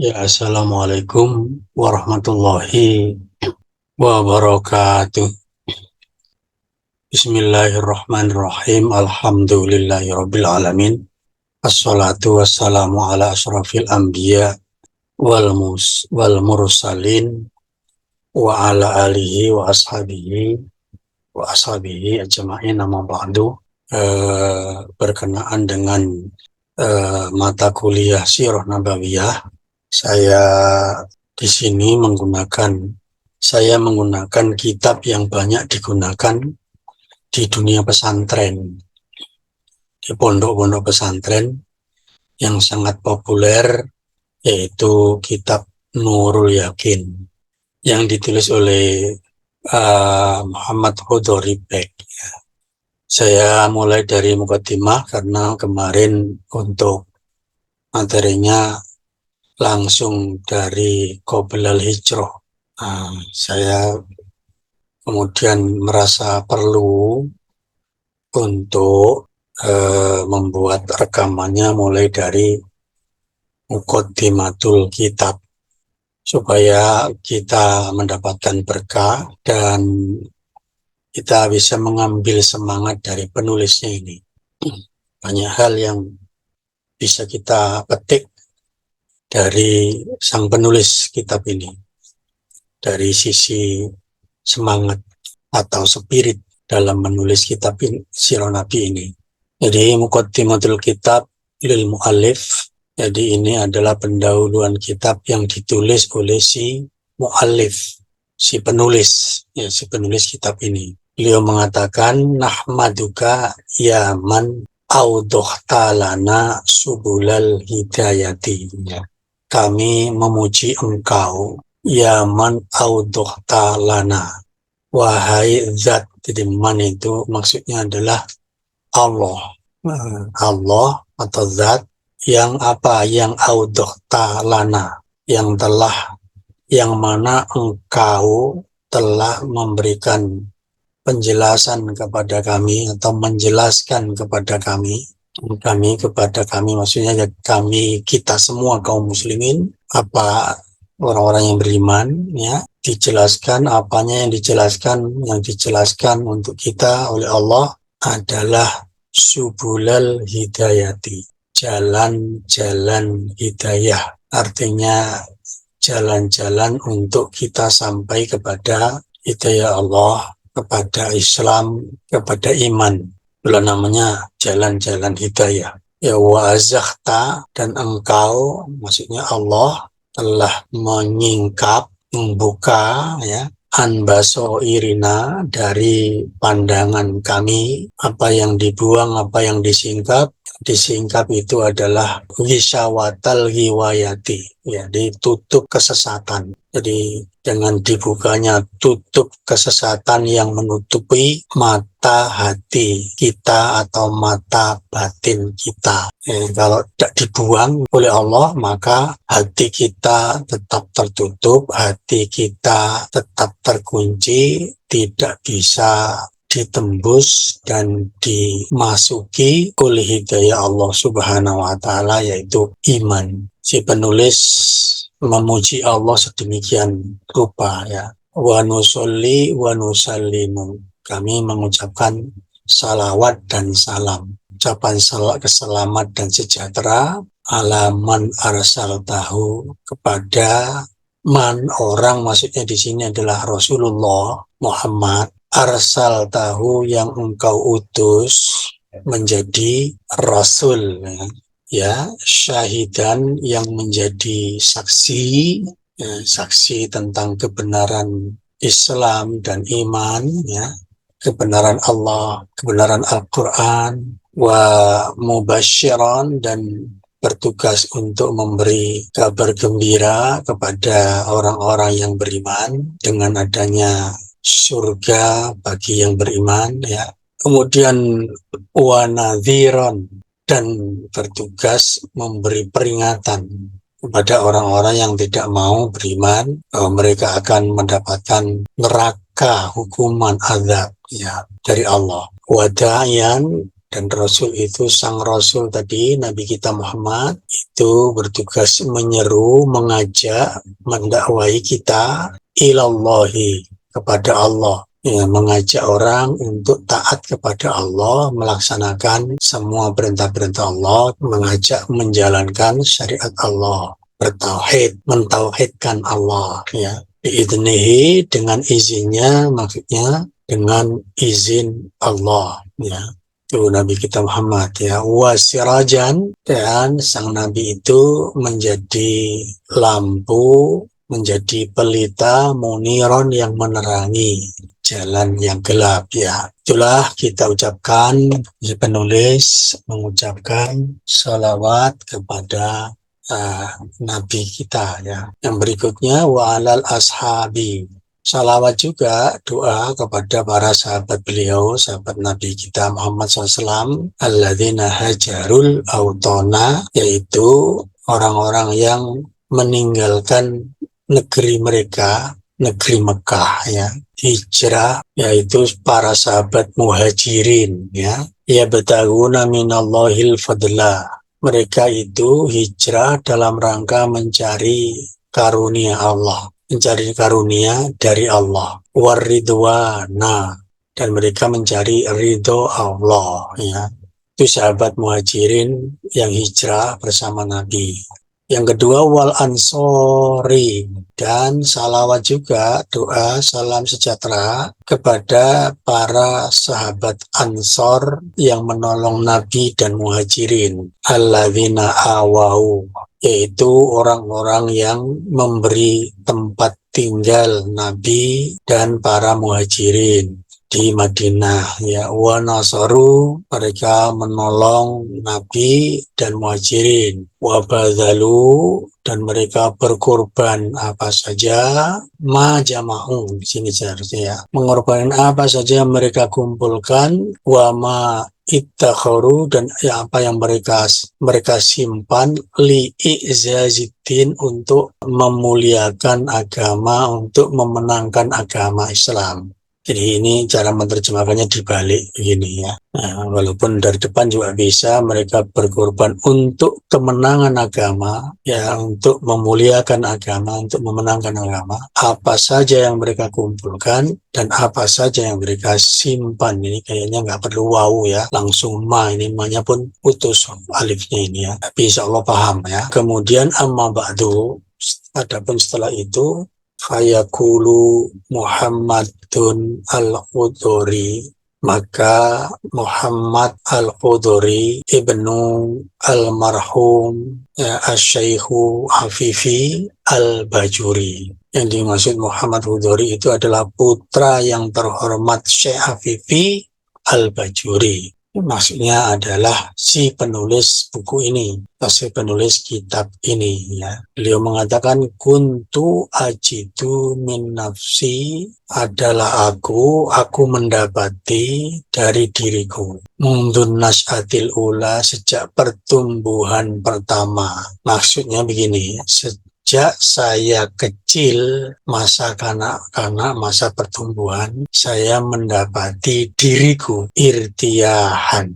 Ya, Assalamualaikum warahmatullahi wabarakatuh. Bismillahirrahmanirrahim. Alhamdulillahirabbil alamin. Assalatu wassalamu ala asyrafil anbiya wal mursalin wa ala alihi wa ashabihi ajma'in, amma ba'du. Berkenaan dengan mata kuliah Sirah Nabawiyah, saya di sini menggunakan kitab yang banyak digunakan di dunia pesantren, di pondok-pondok pesantren yang sangat populer, yaitu kitab Nurul Yakin yang ditulis oleh Muhammad Hudhori Beg. Saya mulai dari mukaddimah karena kemarin untuk materinya langsung dari Qoblal Hijrah. Saya kemudian merasa perlu untuk membuat rekamannya mulai dari Muqaddimatul Kitab supaya kita mendapatkan berkah dan kita bisa mengambil semangat dari penulisnya ini. Banyak hal yang bisa kita petik dari sang penulis kitab ini, dari sisi semangat atau spirit dalam menulis kitab Sirah Nabi ini. Jadi Muqaddimatul Kitab lil Mu'allif, jadi ini adalah pendahuluan kitab yang ditulis oleh si mu'allif, si penulis kitab ini. Beliau mengatakan, nahmaduka ya man awdohta lana subulal hidayati. Kami memuji engkau, ya man awdohta lana. Wahai zat, jadi man itu maksudnya adalah Allah. Allah atau zat yang apa? Yang awdohta lana, yang mana engkau telah memberikan penjelasan kepada kami atau menjelaskan kepada kami maksudnya ya kami, kita semua kaum muslimin, apa orang-orang yang beriman, ya, dijelaskan yang dijelaskan untuk kita oleh Allah adalah subulal hidayati, jalan-jalan hidayah, artinya jalan-jalan untuk kita sampai kepada hidayah Allah, kepada Islam, kepada iman. Itulah namanya jalan-jalan hidayah. Ya wa'azakhta, dan engkau, maksudnya Allah telah menyingkap, membuka, ya, anbaso irina, dari pandangan kami, apa yang dibuang, apa yang disingkap itu adalah wisyawatal hiwayati, ya, ditutup kesesatan. Jadi dengan dibukanya tutup kesesatan yang menutupi mata hati kita atau mata batin kita. Kalau tidak dibuang oleh Allah, maka hati kita tetap tertutup, hati kita tetap terkunci, tidak bisa ditembus dan dimasuki oleh hidayah Allah Subhanahu wa Ta'ala, yaitu iman. Si penulis memuji Allah sedemikian rupa, ya. Wa nusolli wa nusallimu, kami mengucapkan salawat dan salam, ucapan selamat dan sejahtera, ala man arsaltahu, kepada man, orang, maksudnya di sini adalah Rasulullah Muhammad, arsaltahu, yang engkau utus menjadi rasul, ya, syahidan, yang menjadi saksi, ya, saksi tentang kebenaran Islam dan iman, ya, kebenaran Allah, kebenaran Al-Quran, wa mubasyiran, dan bertugas untuk memberi kabar gembira kepada orang-orang yang beriman dengan adanya surga bagi yang beriman, ya. Kemudian wa nadhiran, dan bertugas memberi peringatan kepada orang-orang yang tidak mau beriman bahwa mereka akan mendapatkan neraka, hukuman, azab, ya, dari Allah. Wadayan, Dan Rasul itu, sang Rasul tadi, Nabi kita Muhammad, itu bertugas menyeru, mengajak, mendakwai kita ilallahi, kepada Allah. Ya, mengajak orang untuk taat kepada Allah, melaksanakan semua perintah-perintah Allah, mengajak menjalankan syariat Allah, bertauhid, mentauhidkan Allah, ya. Biidnihi, dengan izinnya, maksudnya dengan izin Allah, ya. Itu Nabi kita Muhammad, ya. Wasirajan, dan sang Nabi itu menjadi lampu, menjadi pelita, muniron, yang menerangi jalan yang gelap, ya. Itulah kita ucapkan, penulis mengucapkan salawat kepada Nabi kita, ya. Yang berikutnya wa alal ashabi. Salawat juga doa kepada para sahabat beliau, sahabat Nabi kita Muhammad SAW, alladzina hajarul autona, yaitu orang-orang yang meninggalkan negeri mereka, negeri Mekah, ya, hijrah, yaitu para sahabat muhajirin, ya, yabtaguna minallahil fadla. Mereka itu hijrah dalam rangka mencari karunia Allah, mencari karunia dari Allah, waridwana, dan mereka mencari ridho Allah, ya. Itu sahabat muhajirin yang hijrah bersama Nabi. Yang kedua, wal ansori, dan salawat juga, doa salam sejahtera kepada para sahabat Ansor yang menolong Nabi dan muhajirin, alladzina awau, yaitu orang-orang yang memberi tempat tinggal Nabi dan para muhajirin di Madinah, ya. Wa nasaru, mereka menolong Nabi dan muhajirin. Wa badzalu, dan mereka berkorban apa saja, ma jama'u, di sini seharusnya, ya, mengorbankan apa saja yang mereka kumpulkan, wa ma ittakharu, dan ya, apa yang mereka simpan, li i'zaziddin, untuk memuliakan agama, untuk memenangkan agama Islam. Jadi ini cara menerjemahkannya dibalik begini, ya. Nah, walaupun dari depan juga bisa, mereka berkorban untuk kemenangan agama, ya, untuk memuliakan agama, untuk memenangkan agama. Apa saja yang mereka kumpulkan dan apa saja yang mereka simpan, ini kayaknya nggak perlu wawu, ya, langsung ma, ini ma-nya pun putus alifnya ini, ya. Tapi insya Allah paham, ya. Kemudian amma ba'du, adapun setelah itu, fayaqulu Muhammadun al-Khudhuri, maka Muhammad al-Khudhuri ibnu al-marhum, ya, asy-Syaikhu Afifi al-Bajuri. Yang dimaksud Muhammad Khudhuri itu adalah putra yang terhormat Syekh Afifi al-Bajuri. Maksudnya adalah si penulis buku ini, si penulis kitab ini, ya. Beliau mengatakan, kuntu ajidu min nafsi, adalah aku mendapati dari diriku, mundun nas'atil ula, sejak pertumbuhan pertama. Maksudnya begini, sejak saya kecil, masa kanak-kanak, masa pertumbuhan, saya mendapati diriku irtiyahan,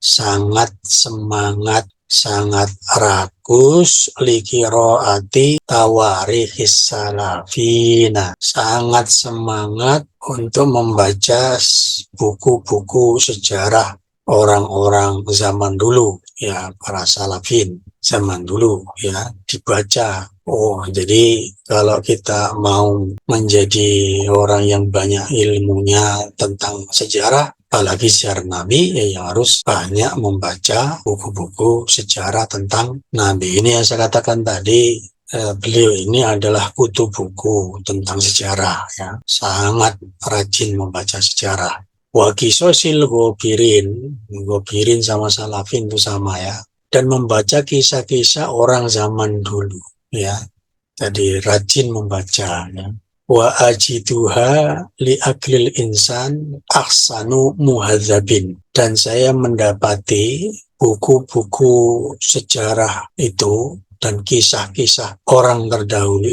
sangat semangat, sangat rakus, likiroati tawarihis salafina, sangat semangat untuk membaca buku-buku sejarah orang-orang zaman dulu, ya, para salafin zaman dulu, ya, dibaca. Oh, jadi kalau kita mau menjadi orang yang banyak ilmunya tentang sejarah, apalagi sejarah Nabi, ya, harus banyak membaca buku-buku sejarah tentang Nabi. Ini yang saya katakan tadi, beliau ini adalah kutu buku tentang sejarah, ya, sangat rajin membaca sejarah. Wa kisosil gobirin sama salafin itu sama, ya, dan membaca kisah-kisah orang zaman dulu, ya. Jadi rajin membaca, ya. Wa ajiduha li aklil insan ahsanu muhadzabin, dan saya mendapati buku-buku sejarah itu dan kisah-kisah orang terdahulu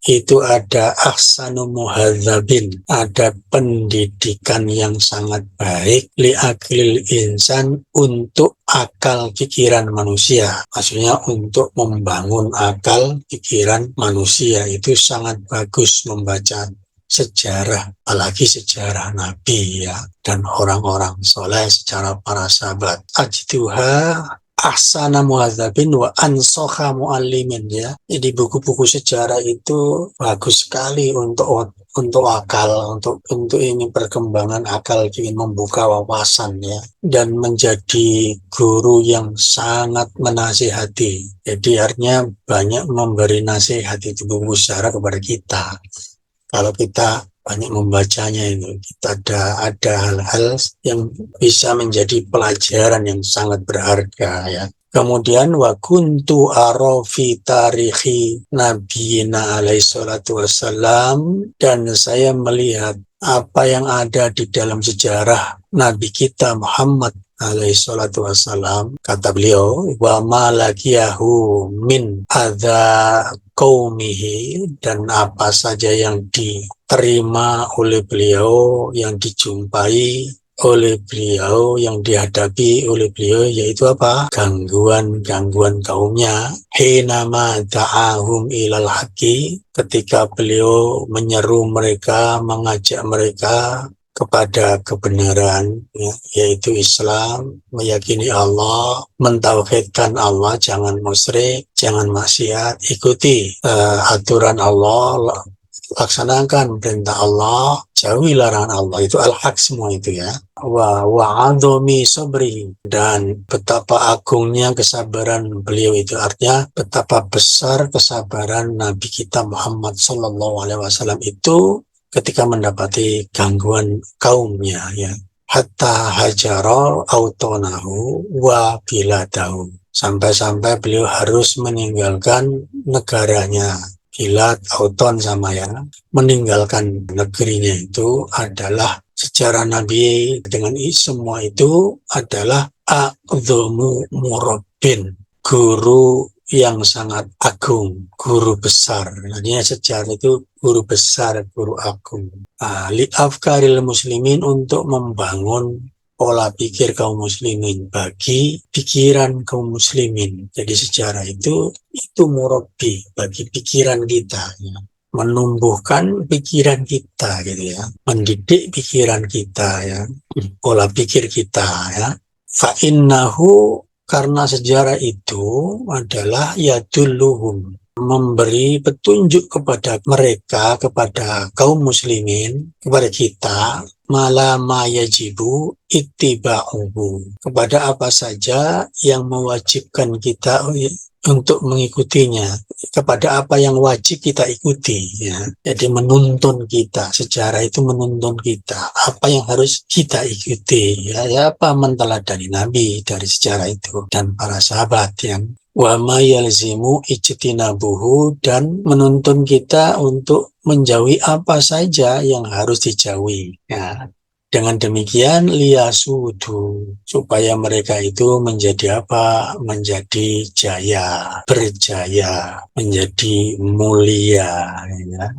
itu ada ahsanu muhadzabin, ada pendidikan yang sangat baik li aklil insan, untuk akal pikiran manusia. Maksudnya untuk membangun akal pikiran manusia itu sangat bagus membaca sejarah, apalagi sejarah Nabi ya, dan orang-orang soleh, secara para sahabat. Ajduha ahsana muhadzabin wa ansoha muallimin ya. Jadi buku-buku sejarah itu bagus sekali untuk akal, untuk ini perkembangan akal, ingin membuka wawasan ya, dan menjadi guru yang sangat menasihati. Jadi artinya banyak memberi nasihat itu buku sejarah kepada kita. Kalau kita banyak membacanya itu, kita ada hal-hal yang bisa menjadi pelajaran yang sangat berharga ya. Kemudian wa kuntu ara fi tarikhi nabiyina alaihi salatu wassalam, dan saya melihat apa yang ada di dalam sejarah Nabi kita Muhammad alaihi salatu wassalam. Kata beliau, wa ma laqiyahu min adza qaumihi, dan apa saja yang diterima oleh beliau, yang dijumpai oleh beliau, yang dihadapi oleh beliau, yaitu apa? Gangguan-gangguan kaumnya. Hinama da'ahum ilal haqqi, ketika beliau menyeru mereka, mengajak mereka kepada kebenaran ya, yaitu Islam, meyakini Allah, mentauhidkan Allah, jangan musyrik, jangan maksiat, ikuti aturan Allah, laksanakan perintah Allah, jauhi larangan Allah, itu al-haq semua itu ya. Wa'adhomi sabri, dan betapa agungnya kesabaran beliau itu, artinya betapa besar kesabaran Nabi kita Muhammad sallallahu alaihi wasallam itu ketika mendapati gangguan kaumnya ya. Hatta hajara autonahu wa biladahu, sampai-sampai beliau harus meninggalkan negaranya. Bilad, auton sama ya, meninggalkan negerinya itu adalah sejarah Nabi dengan semua itu adalah a'dhamu murabbin, guru yang sangat agung, guru besar. Artinya sejarah itu guru besar, guru agung. Li afkaril muslimin, untuk membangun pola pikir kaum muslimin, bagi pikiran kaum muslimin. Jadi sejarah itu murabbi bagi pikiran kita ya. Menumbuhkan pikiran kita gitu ya, mendidik pikiran kita ya, pola pikir kita ya. Fa innahu, karena sejarah itu adalah yadulluhum, memberi petunjuk kepada mereka, kepada kaum muslimin, kepada kita, mala ma yajibu ittiba'uhu, kepada apa saja yang mewajibkan kita untuk mengikutinya, kepada apa yang wajib kita ikuti ya. Jadi menuntun kita, sejarah itu menuntun kita apa yang harus kita ikuti ya, apa menteladani Nabi dari sejarah itu dan para sahabat yang wa ma yalzimu ijtinabuhu, dan menuntun kita untuk menjauhi apa saja yang harus dijauhi ya. Dengan demikian liyasudu, supaya mereka itu menjadi apa? Menjadi jaya, berjaya, menjadi mulia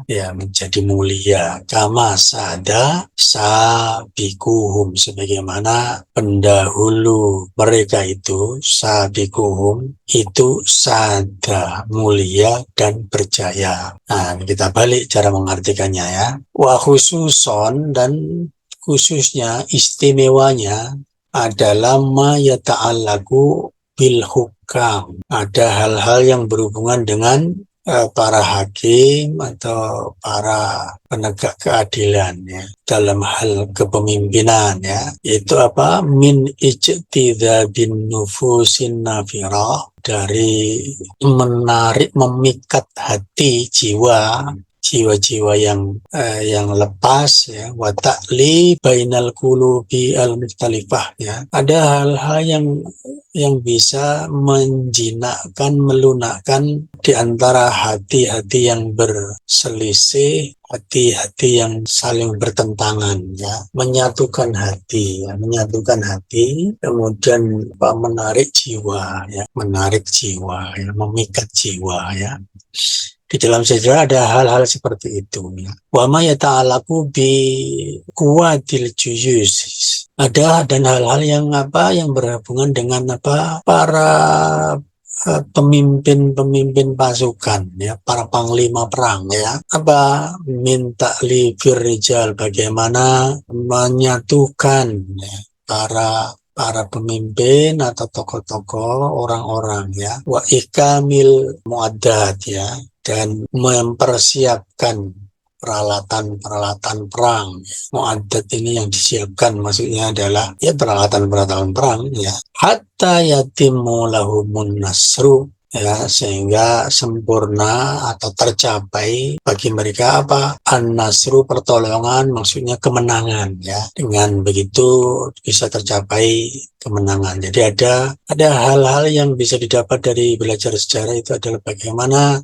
ya, menjadi mulia. Kama sada sabikuhum, sebagaimana pendahulu mereka itu, sabikuhum itu sada, mulia dan berjaya. Nah, kita balik cara mengartikannya ya. Wa khususon, dan khususnya, istimewanya adalah ma yata'allaku bil hukam. Ada hal-hal yang berhubungan dengan para hakim atau para penegak keadilan ya, dalam hal kepemimpinan ya. Itu apa? Min ijtidabin nufusin nafirah, dari menarik, memikat hati jiwa jiwa-jiwa yang lepas, ya, wa ta'li bainal qulubi al-mukhtalifah, ya. Ada hal-hal yang bisa menjinakkan, melunakkan di antara hati-hati yang berselisih, hati-hati yang saling bertentangan, ya. Menyatukan hati, ya. Menyatukan hati, kemudian menarik jiwa, ya. Menarik jiwa, ya. Memikat jiwa, ya. Di dalam sejarah ada hal-hal seperti itu, ya. Wa ma yata'allaqu bi quwwatil juyus. Ada dan hal-hal yang berhubungan dengan para pemimpin pasukan, ya, para panglima perang, ya. Minta libir rijal, bagaimana menyatukan, ya, para pemimpin atau tokoh-tokoh orang-orang, ya. Wa ikamil muaddat, ya, dan mempersiapkan peralatan-peralatan perang. Muaddat ini yang disiapkan maksudnya adalah, ya, peralatan-peralatan perang, ya. Hatta yatimmu lahumun nasru, ya, sehingga sempurna atau tercapai bagi mereka an-nasru, pertolongan, maksudnya kemenangan, ya. Dengan begitu bisa tercapai kemenangan. Jadi ada hal-hal yang bisa didapat dari belajar sejarah itu adalah bagaimana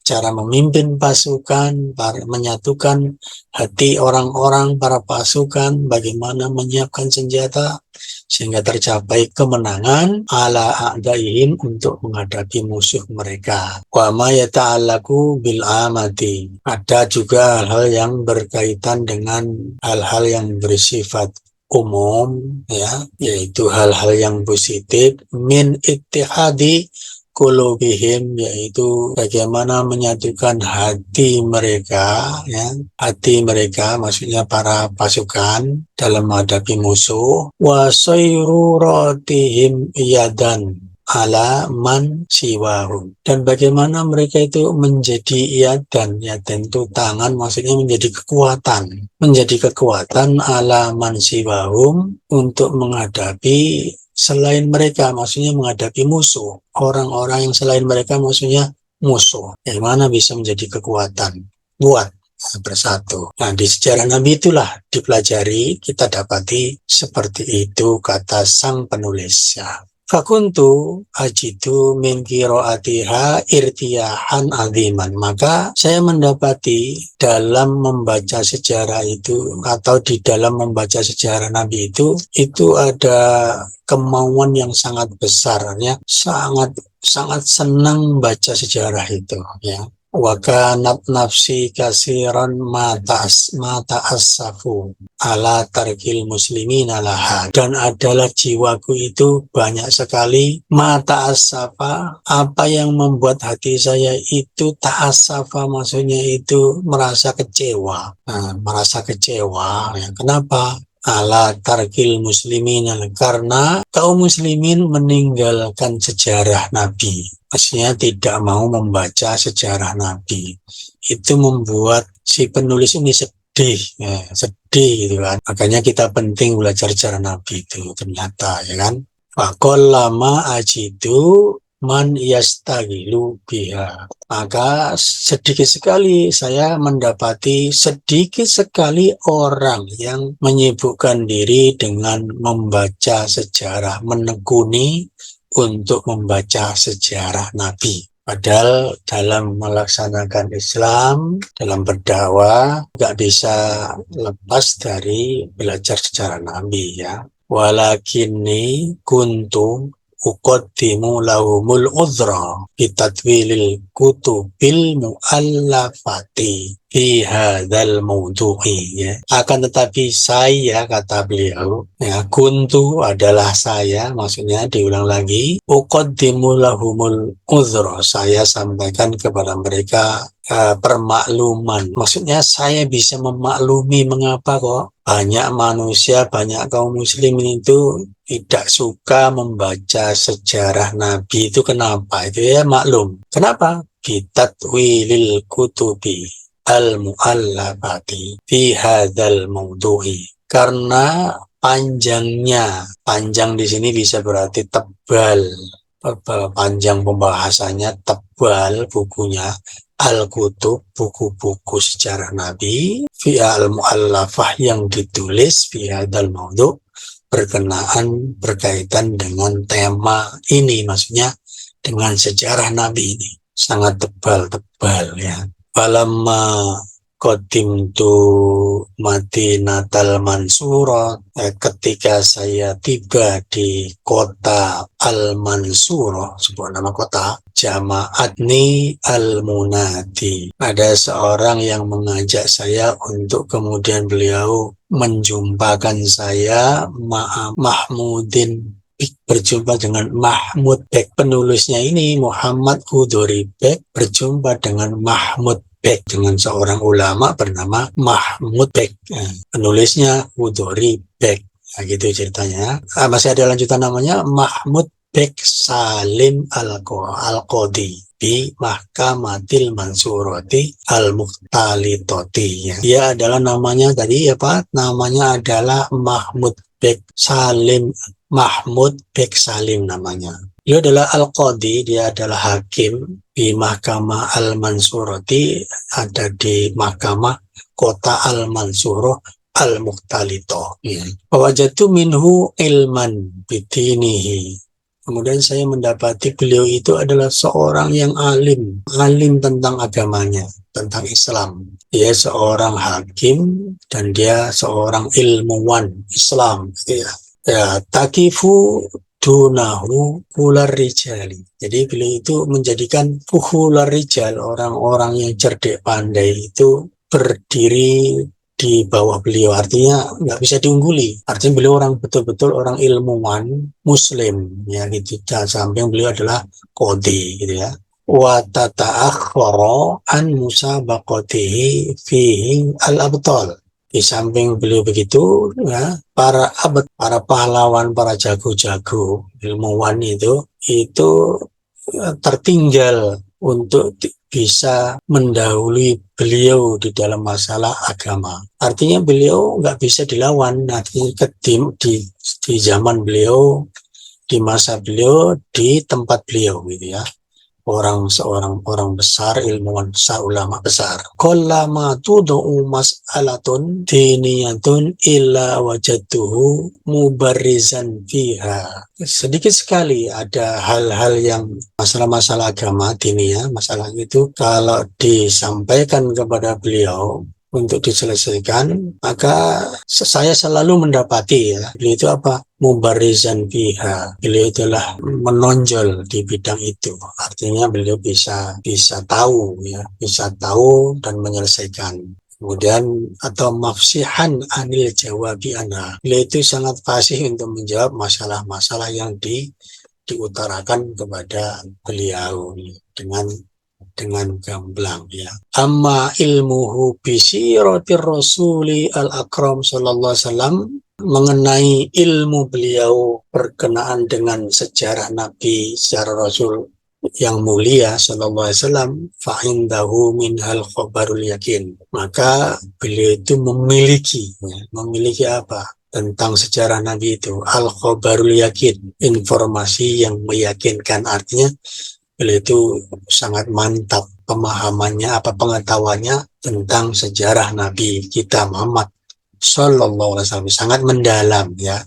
cara memimpin pasukan, menyatukan hati orang-orang, para pasukan, bagaimana menyiapkan senjata sehingga tercapai kemenangan ala a'daihim, untuk menghadapi musuh mereka. Wa ma yata'allaqu bil amati. Ada juga hal-hal yang berkaitan dengan hal-hal yang bersifat umum, ya, yaitu hal-hal yang positif, min ittihadi qulubihim, yaitu bagaimana menyatukan hati mereka, ya. Hati mereka maksudnya para pasukan dalam menghadapi musuh. Wa sayruratihim yadan ala man siwahum, dan bagaimana mereka itu menjadi yadan itu tangan, maksudnya menjadi kekuatan ala man siwahum, untuk menghadapi selain mereka, maksudnya menghadapi musuh, orang-orang yang selain mereka, maksudnya musuh. Yang mana bisa menjadi kekuatan buat bersatu. Nah, di sejarah Nabi itulah dipelajari, kita dapati seperti itu kata sang penulis, ya. Fakuntu ajidu min qiraatiha irtiyahan aziman. Maka saya mendapati dalam membaca sejarah itu, atau di dalam membaca sejarah Nabi itu ada kemauan yang sangat besar, ya. Sangat senang baca sejarah itu, ya. Wa kanat nafsi kasiran mata assafu ala tarkil muslimin laha, dan adalah jiwaku itu banyak sekali mata assafa, apa yang membuat hati saya itu ta'assafa, maksudnya itu merasa kecewa. Merasa kecewa, ya. Kenapa? Ala tarkil muslimin, karena kaum muslimin meninggalkan sejarah Nabi. Maksudnya tidak mau membaca sejarah Nabi. Itu membuat si penulis ini sedih, ya, sedih gitu kan. Makanya kita penting belajar sejarah Nabi itu ternyata, ya kan. Faqol lama ajidu man yastagilu biha. Maka sedikit sekali saya mendapati orang yang menyibukkan diri dengan membaca sejarah, menekuni untuk membaca sejarah Nabi. Padahal dalam melaksanakan Islam, dalam berdakwah, nggak bisa lepas dari belajar sejarah Nabi, ya. Walakinni kuntu uqaddimu lahumul udhra bitatwilil kutubil mu'allafati fi hadzal mawdu'i, ya. Akan tetapi saya, kata beliau, ya, kuntu adalah saya, maksudnya diulang lagi, uqaddimu lahumul udhra, saya sampaikan kepada mereka permakluman. Maksudnya saya bisa memaklumi mengapa kok banyak manusia, banyak kaum muslimin itu tidak suka membaca sejarah Nabi itu. Kenapa? Itu, ya, maklum. Kenapa? Bitatwilil kutubi al-mu'allafati fi hadzal mawdu'i. Karena panjang di sini bisa berarti tebal, panjang pembahasannya, tebal bukunya, al-kutub, buku-buku sejarah Nabi, fiha al-mu'allafah yang ditulis fi hadzal maudhu' berkaitan dengan tema ini, maksudnya dengan sejarah Nabi ini. Sangat tebal-tebal ya. Falamma qadimtu Madinatal Mansurah, ketika saya tiba di kota Al-Mansurah, sebuah nama kota, jama'atni al-munadi. Ada seorang yang mengajak saya untuk kemudian beliau menjumpakan saya Mahmudin, berjumpa dengan Mahmud Bek. Penulisnya ini Muhammad Hudori Bek berjumpa dengan Mahmud Bek, dengan seorang ulama bernama Mahmud Bek. Penulisnya Hudori Bek. Nah, gitu ceritanya. Masih ada lanjutan namanya Mahmud Bek Salim Al-Qadi di Mahkamatil Mansurati Al-Muqtalitoti. Dia adalah namanya tadi apa? Namanya adalah Mahmud Bek Salim, Mahmud Bek Salim namanya. Dia adalah Al-Qadi, dia adalah hakim di Mahkamah Al-Mansurati, ada di Mahkamah Kota Al-Mansurah Al-Muqtalito. Wajatu minhu ilman bidinihi. Kemudian saya mendapati beliau itu adalah seorang yang alim tentang agamanya, tentang Islam. Dia seorang hakim dan dia seorang ilmuwan Islam. Ya, takifu dunahu kular rijali. Jadi beliau itu menjadikan kular rijal, orang-orang yang cerdik pandai itu berdiri di bawah beliau, artinya nggak bisa diungguli. Artinya beliau orang betul-betul orang ilmuwan muslim ya gitu. Dan samping beliau adalah qadi gitu ya. Wa tata'akhkhara an musabaqatihi fihi al-abtal. Di samping beliau begitu ya, para pahlawan, para jago-jago ilmuwan itu tertinggal untuk bisa mendahului beliau di dalam masalah agama. Artinya beliau nggak bisa dilawan. Artinya di zaman beliau, di masa beliau, di tempat beliau gitu ya. Seorang orang besar, ilmuwan besar, ulama besar. Kullama tudu'u mas'alatun diniyatun illa wajadtuhu mubarrizan fiha. Sedikit sekali ada hal-hal yang masalah-masalah agama diniyah, masalah itu kalau disampaikan kepada beliau untuk diselesaikan, maka saya selalu mendapati ya, beliau itu apa? Mubarizan biha. Beliau itulah menonjol di bidang itu. Artinya beliau bisa tahu ya, bisa tahu dan menyelesaikan. Kemudian atau mafsihan anil jawabi anha. Beliau itu sangat fasih untuk menjawab masalah-masalah yang diutarakan kepada beliau dengan gamblang ya. Amma ilmuhu bisiratir rasuli al-akram sallallahu alaihi wasallam, mengenai ilmu beliau berkenaan dengan sejarah Nabi, sejarah Rasul yang mulia sallallahu alaihi wasallam, fa indahu minhal khabarul yakin. Maka beliau itu memiliki apa? Tentang sejarah Nabi itu al-khabarul yakin, informasi yang meyakinkan. Artinya beliau itu sangat mantap pemahamannya, pengetahuannya tentang sejarah Nabi kita Muhammad Sallallahu Alaihi Wasallam, sangat mendalam ya.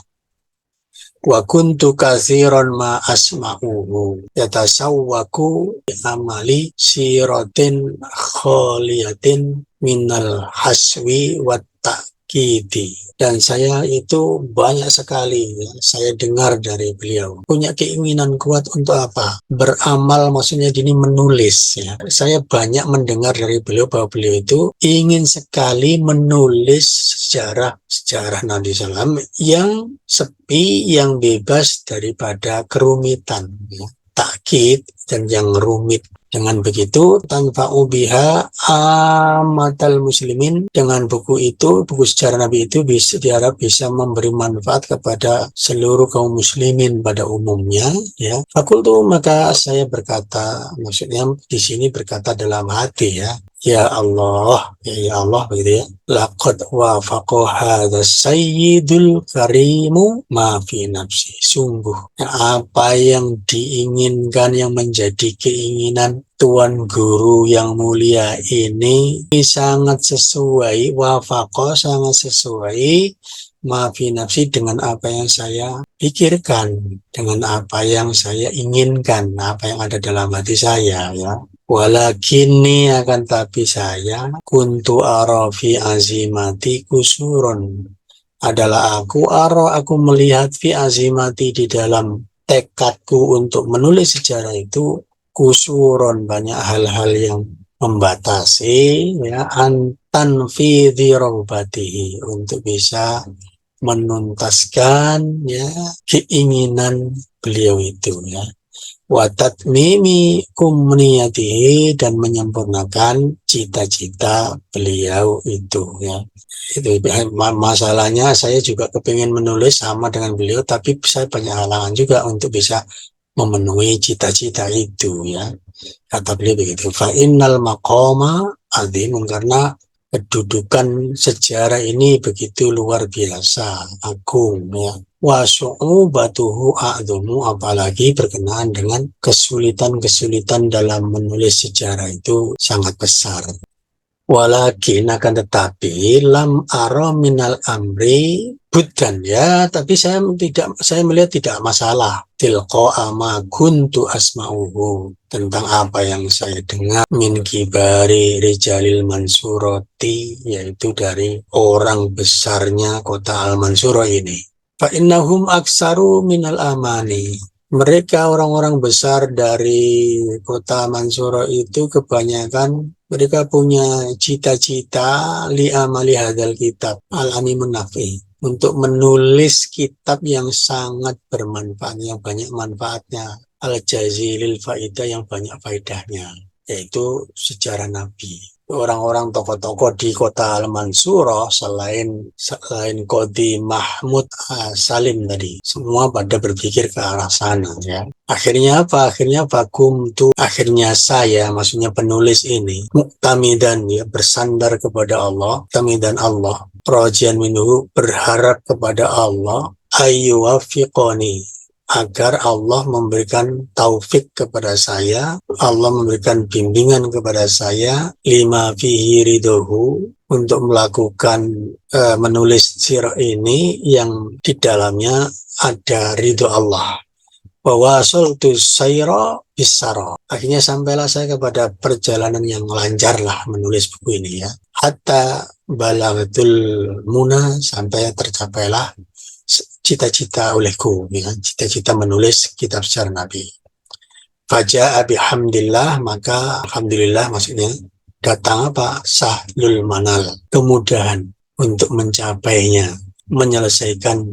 Wa kuntu katsiran ma asma'uhu yatasawwaku amali siratin khaliyatin minal haswi wat ta'kidi. Dan saya itu banyak sekali ya, saya dengar dari beliau punya keinginan kuat untuk apa? Beramal, maksudnya ini menulis ya. Saya banyak mendengar dari beliau bahwa beliau itu ingin sekali menulis sejarah Nabi SAW yang sepi, yang bebas daripada kerumitan ya. Takkid dan yang rumit. Dengan begitu, tanfa'u biha amatal muslimin. Dengan buku itu, buku sejarah Nabi itu diharap bisa memberi manfaat kepada seluruh kaum muslimin pada umumnya. Ya, fakultu, maka saya berkata, maksudnya di sini berkata dalam hati ya. Ya Allah, ya Allah begitu ya. Laqad wafaqa hadha sayyidul karimu ma fi nafsi. Sungguh apa yang diinginkan, yang menjadi keinginan Tuan Guru yang mulia ini sangat sesuai, wafaqa sangat sesuai ma fi nafsi dengan apa yang saya pikirkan, dengan apa yang saya inginkan, apa yang ada dalam hati saya ya. Walakini akan tapi saya kuntu arafi azimati kusurun adalah aku melihat fi azimati di dalam tekadku untuk menulis sejarah itu kusurun banyak hal-hal yang membatasi ya antan fi dirobatihi untuk bisa menuntaskan ya keinginan beliau itu ya watat mimi kumniyatihi dan menyempurnakan cita-cita beliau itu ya itu masalahnya saya juga kepingin menulis sama dengan beliau tapi saya banyak halangan juga untuk bisa memenuhi cita-cita itu ya kata beliau begitu fa innal maqama azimun karena kedudukan sejarah ini begitu luar biasa agung ya batuhu a'dhamu apalagi berkenaan dengan kesulitan-kesulitan dalam menulis sejarah itu sangat besar. Walakin akan tetapi lam ara minal amri buddan ya, tapi saya melihat tidak masalah tilqa ama kuntu asma'uhu tentang apa yang saya dengar min kibari rijalil mansurati yaitu dari orang besarnya kota Al-Mansura ini. Fa innahum aksaru minal amani. Mereka orang-orang besar dari kota Mansura itu kebanyakan mereka punya cita-cita li amali hadal kitab al-animun nafi untuk menulis kitab yang sangat bermanfaat, yang banyak manfaatnya al-jazilil faidah yang banyak faedahnya, yaitu sejarah Nabi. Orang-orang tokoh-tokoh di kota Al-Mansura selain Qadi Mahmud Salim tadi semua pada berpikir ke arah sana ya. Akhirnya apa? Akhirnya saya maksudnya penulis ini muktamidan ya bersandar kepada Allah, muktamidan Allah, rajian minhu berharap kepada Allah ayyuwafiqoni agar Allah memberikan taufik kepada saya, Allah memberikan bimbingan kepada saya, lima fihi ridohu, untuk melakukan menulis sirah ini yang di dalamnya ada ridho Allah. Wawasultu sayra bisara. Akhirnya sampailah saya kepada perjalanan yang lancar lah menulis buku ini ya. Hatta balaghatul muna sampai tercapailah cita-cita olehku, ya, cita-cita menulis kitab sejarah Nabi. Faja'a bihamdillah, maka alhamdulillah maksudnya datang apa? Sahlul manal, kemudahan untuk mencapainya, menyelesaikan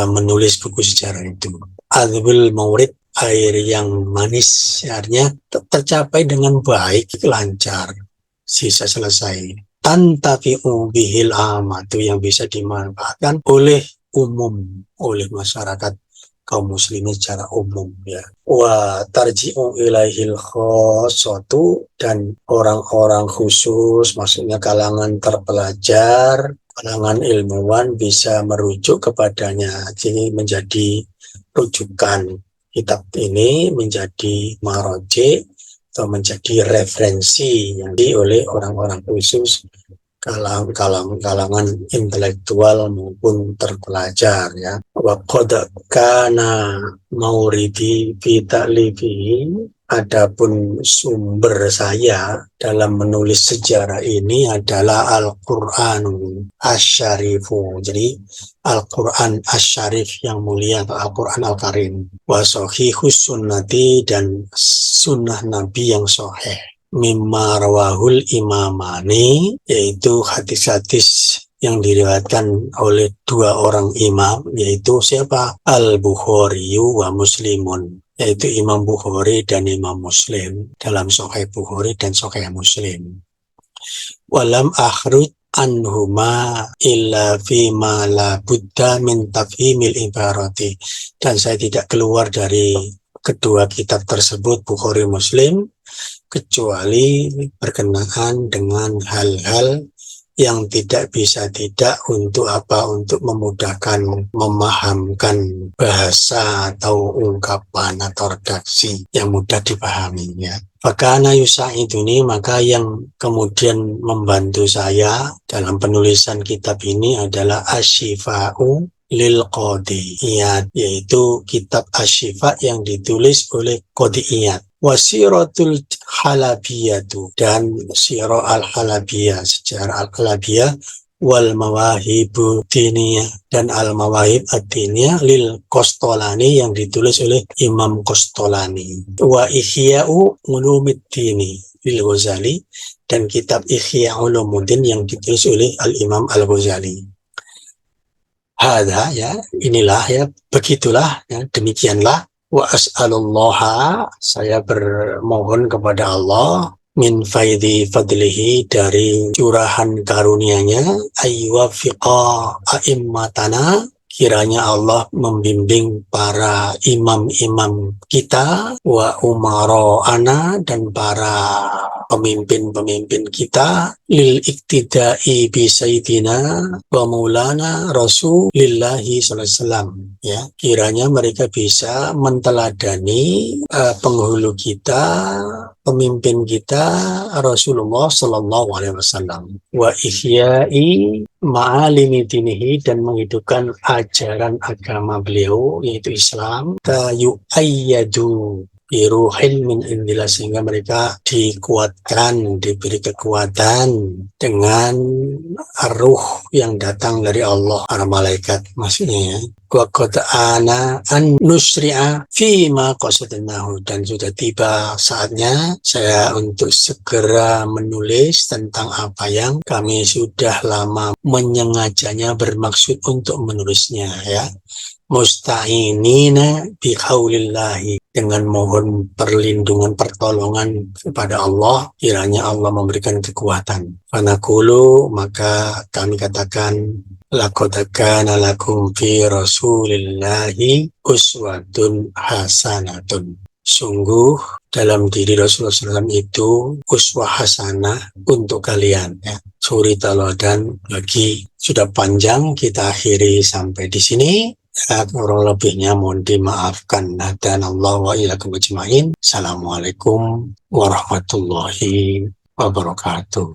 menulis buku sejarah itu. Adbul maurid, air yang manis, artinya tercapai dengan baik, lancar, sisa selesai. Tantafi'u bihil amatu yang bisa dimanfaatkan oleh umum, oleh masyarakat kaum muslimin secara umum ya. Wa tarji'u ilaihil khossatu dan orang-orang khusus maksudnya kalangan terpelajar, kalangan ilmuwan bisa merujuk kepadanya. Jadi menjadi rujukan kitab ini menjadi maroji atau menjadi referensi yang oleh orang-orang khusus kalangan intelektual maupun terpelajar ya. Wa qad kana mauridi fi ta'lifi, adapun sumber saya dalam menulis sejarah ini adalah Al-Qur'anul Asyarifu. Jadi Al-Qur'an Asyarif yang mulia atau Al-Qur'an Al-Karim. Wa sahihus sunnati dan sunnah Nabi yang sahih. Mimma rawahul imamani, yaitu hadis-hadis yang diriwayatkan oleh dua orang imam, yaitu siapa? Al-Bukhari wa Muslimun, yaitu Imam Bukhari dan Imam Muslim dalam Sahih Bukhari dan Sahih Muslim. Walam akhruj anhuma illa fima la budda min tafhimil ibarati, dan saya tidak keluar dari kedua kitab tersebut Bukhari Muslim, kecuali berkenaan dengan hal-hal yang tidak bisa tidak untuk apa, untuk memudahkan memahamkan bahasa atau ungkapan atau redaksi yang mudah dipahaminya. Fakana yusa'iduni, maka yang kemudian membantu saya dalam penulisan kitab ini adalah Asyifa'u lil Qadiyat, yaitu kitab Asyifa yang ditulis oleh Qadiyat. Wasiratul Halabiyatu, dan Sirah al-Halabiyah, sejarah al-Halabiyah, wal Mawahibu Diniyah, dan al-Mawahib ad-Diniyah lil Qastolani yang ditulis oleh Imam Qastolani. Wa Ihya'u Ulumiddini lil Ghazali, dan kitab Ihya Ulumuddin yang ditulis oleh al-Imam al-Ghazali. Hada, ya, inilah, ya, begitulah, ya, demikianlah. Wa as'alullaha, saya bermohon kepada Allah, min faidi fadlihi, dari curahan karunia-Nya, ayyuwafiqa a'immatana, kiranya Allah membimbing para imam-imam kita, wa umara'ana, dan para pemimpin-pemimpin kita, lil iktidai bi sayyidina wa maulana rasulillahi sallallahu alaihi wasallam, ya, kiranya mereka bisa menteladani penghulu kita, pemimpin kita, Rasulullah sallallahu alaihi wasallam, wa ihya'i ma'alimi dinihi, dan menghidupkan ajaran agama beliau yaitu Islam, yu'ayyadu biruhin min indillah, sehingga mereka dikuatkan, diberi kekuatan dengan ruh yang datang dari Allah, para malaikat maksudnya, ya. Wa qad ana an nusri'a fi ma qasadnahu, dan sudah tiba saatnya saya untuk segera menulis tentang apa yang kami sudah lama menyengajanya, bermaksud untuk menulisnya, ya. Musta'inina biqaulillahi, dengan mohon perlindungan, pertolongan kepada Allah, kiranya Allah memberikan kekuatan. Fanaqulu, maka kami katakan, laqad kana lakum fi rasulillahi uswatun hasanatun, sungguh dalam diri Rasulullah SAW itu uswah hasanah untuk kalian, ya, suri teladan bagi. Sudah panjang, kita akhiri sampai di sini. Kurang lebihnya mohon dimaafkan. Dan Allah wa ilakum ajma'in. Assalamualaikum warahmatullahi wabarakatuh.